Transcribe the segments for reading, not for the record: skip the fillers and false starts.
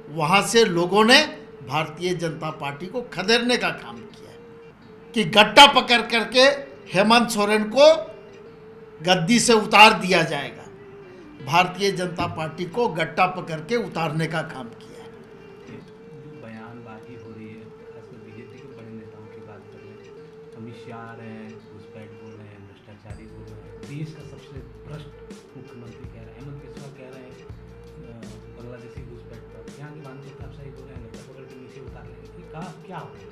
वहाँ से लोगों ने भारतीय जनता पार्टी को खदेड़ने का काम किया कि गट्टा पकड़ करके हेमंत सोरेन को गद्दी से उतार दिया जाएगा। भारतीय जनता पार्टी को गट्टा पकड़ के उतारने का काम किया है। जो बयानबाजी हो रही है, खासकर बीजेपी के बड़े नेताओं की बात कर रहे हैं, अमित शाह आ रहे हैं, घुसपैठ बोल रहे हैं, भ्रष्टाचारी बोल रहे हैं, देश का सबसे भ्रष्ट मुख्यमंत्री कह रहे हैं, हेमंत बिस्वा कह रहे हैं बांग्लादेशी घुसपैठ पर, यहाँ के भानु प्रताप शाही बोल रहे हैं गट्टा पकड़ के नीचे उतार लेंगे। क्या हो रहा है?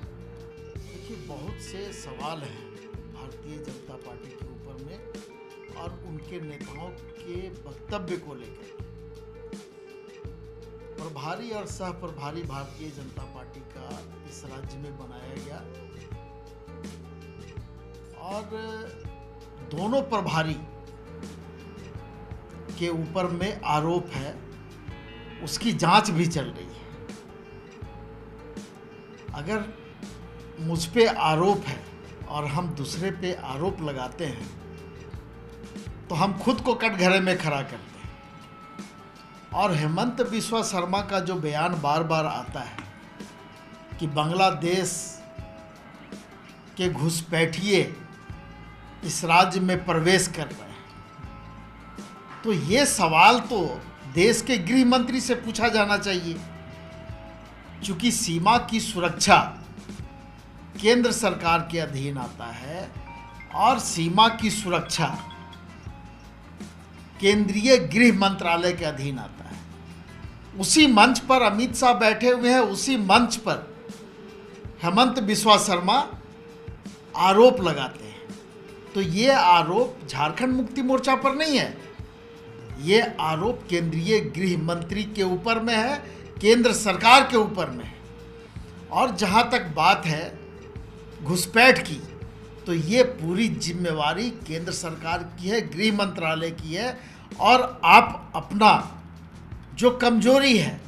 देखिए, बहुत से सवाल हैं भारतीय जनता पार्टी के ऊपर में और उनके नेताओं के वक्तव्य को लेकर। प्रभारी और सह प्रभारी भारतीय जनता पार्टी का इस राज्य में बनाया गया और दोनों प्रभारी के ऊपर में आरोप है, उसकी जांच भी चल रही है। अगर मुझ पे आरोप है और हम दूसरे पे आरोप लगाते हैं तो हम खुद को कटघरे में खड़ा करते हैं। और हेमंत बिस्वा शर्मा का जो बयान बार बार आता है कि बांग्लादेश के घुसपैठिए इस राज्य में प्रवेश कर रहे हैं, तो ये सवाल तो देश के गृह मंत्री से पूछा जाना चाहिए। चूंकि सीमा की सुरक्षा केंद्र सरकार के अधीन आता है और सीमा की सुरक्षा केंद्रीय गृह मंत्रालय के अधीन आता है। उसी मंच पर अमित शाह बैठे हुए हैं, उसी मंच पर हेमंत बिस्वा शर्मा आरोप लगाते हैं। तो ये आरोप झारखंड मुक्ति मोर्चा पर नहीं है, ये आरोप केंद्रीय गृह मंत्री के ऊपर में है, केंद्र सरकार के ऊपर में है। और जहाँ तक बात है घुसपैठ की, तो ये पूरी जिम्मेवारी केंद्र सरकार की है, गृह मंत्रालय की है। और आप अपना जो कमजोरी है,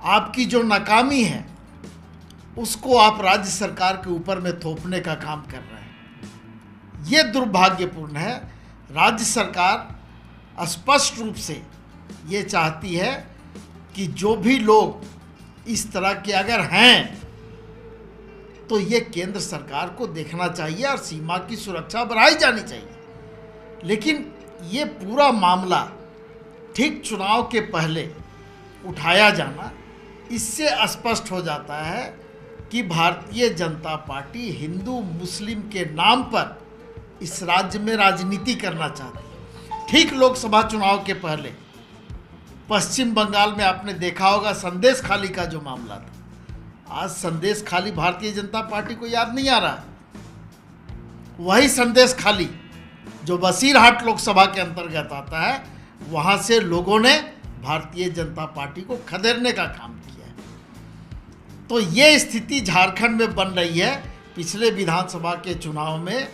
आपकी जो नाकामी है, उसको आप राज्य सरकार के ऊपर में थोपने का काम कर रहे हैं। ये दुर्भाग्यपूर्ण है। राज्य सरकार स्पष्ट रूप से ये चाहती है कि जो भी लोग इस तरह के अगर हैं तो ये केंद्र सरकार को देखना चाहिए और सीमा की सुरक्षा बढ़ाई जानी चाहिए। लेकिन ये पूरा मामला ठीक चुनाव के पहले उठाया जाना, इससे स्पष्ट हो जाता है कि भारतीय जनता पार्टी हिंदू मुस्लिम के नाम पर इस राज्य में राजनीति करना चाहती है। ठीक लोकसभा चुनाव के पहले पश्चिम बंगाल में आपने देखा होगा संदेश खाली का जो मामला था। आज संदेश खाली भारतीय जनता पार्टी को याद नहीं आ रहा। वही संदेश खाली जो बसीरहाट लोकसभा के अंतर्गत आता है, वहां से लोगों ने भारतीय जनता पार्टी को खदेड़ने का काम किया है। तो ये स्थिति झारखंड में बन रही है। पिछले विधानसभा के चुनाव में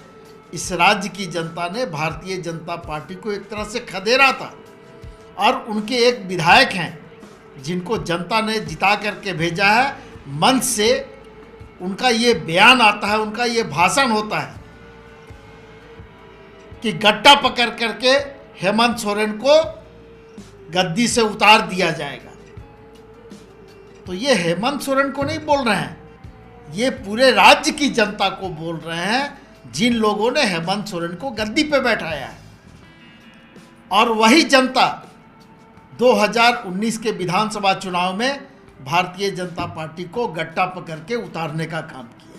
इस राज्य की जनता ने भारतीय जनता पार्टी को एक तरह से खदेड़ा था और उनके एक विधायक हैं जिनको जनता ने जिता करके भेजा है। मंच से उनका ये बयान आता है, उनका ये भाषण होता है कि गट्टा पकड़ करके हेमंत सोरेन को गद्दी से उतार दिया जाएगा। तो ये हेमंत सोरेन को नहीं बोल रहे हैं, ये पूरे राज्य की जनता को बोल रहे हैं जिन लोगों ने हेमंत सोरेन को गद्दी पे बैठाया है। और वही जनता 2019 के विधानसभा चुनाव में भारतीय जनता पार्टी को गट्टा पकड़ के उतारने का काम किया।